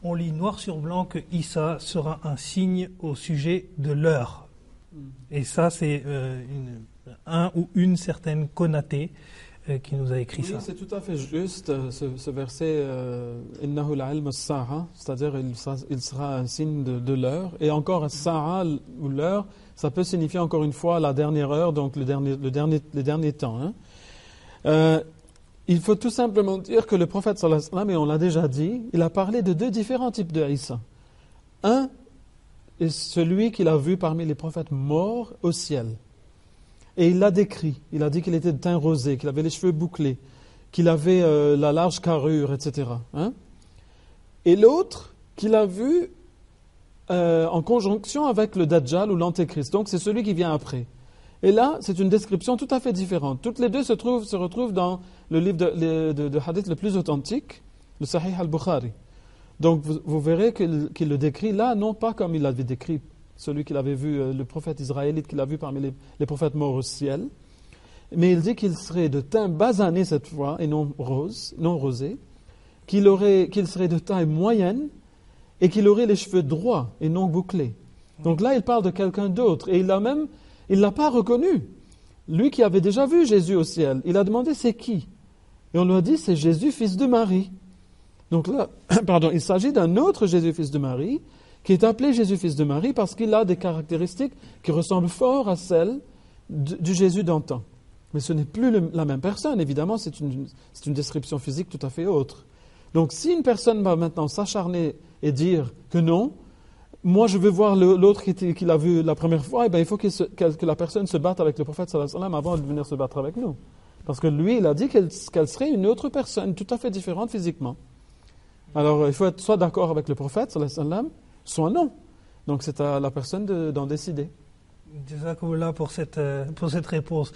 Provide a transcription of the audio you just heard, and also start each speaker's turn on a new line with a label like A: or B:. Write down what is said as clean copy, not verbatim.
A: on lit noir sur blanc que Issa sera un signe au sujet de l'heure. Et ça, c'est un ou une certaine Konaté qui nous a écrit ça.
B: Oui, c'est tout à fait juste, ce verset « Innahu l'ilm as-sa'a », c'est-à-dire il sera un signe de l'heure. Et encore, as-sa'a, ou l'heure, ça peut signifier encore une fois la dernière heure, donc les derniers temps. Il faut tout simplement dire que le prophète sallallahu alayhi wa sallam, et on l'a déjà dit, il a parlé de deux différents types de Isa. Un est celui qu'il a vu parmi les prophètes morts au ciel. Et il l'a décrit. Il a dit qu'il était de teint rosé, qu'il avait les cheveux bouclés, qu'il avait la large carrure, etc. Et l'autre qu'il a vu en conjonction avec le Dajjal ou l'Antéchrist. Donc c'est celui qui vient après. Et là, c'est une description tout à fait différente. Toutes les deux se retrouvent dans le livre de hadith le plus authentique, le Sahih al-Bukhari. Donc vous verrez qu'il le décrit là, non pas comme il l'avait décrit, celui qu'il avait vu, le prophète israélite qu'il a vu parmi les prophètes morts au ciel, mais il dit qu'il serait de teint basané cette fois, et non rosé, qu'il serait de taille moyenne, et qu'il aurait les cheveux droits et non bouclés. Donc là, il parle de quelqu'un d'autre, et il l'a pas reconnu. Lui qui avait déjà vu Jésus au ciel, il a demandé c'est qui? Et on lui a dit c'est Jésus, fils de Marie. Donc là, il s'agit d'un autre Jésus, fils de Marie, qui est appelé Jésus, fils de Marie, parce qu'il a des caractéristiques qui ressemblent fort à celles du Jésus d'antan. Mais ce n'est plus la même personne, évidemment, c'est une description physique tout à fait autre. Donc si une personne va maintenant s'acharner et dire que non, moi je veux voir l'autre qui l'a vu la première fois, et bien il faut que la personne se batte avec le prophète sallallahu alayhi wa sallam avant de venir se battre avec nous. Parce que lui, il a dit qu'elle serait une autre personne, tout à fait différente physiquement. Alors il faut être soit d'accord avec le prophète sallallahu alayhi wa sallam, soit non. Donc c'est à la personne d'en décider.
A: Jazakumullah pour cette réponse.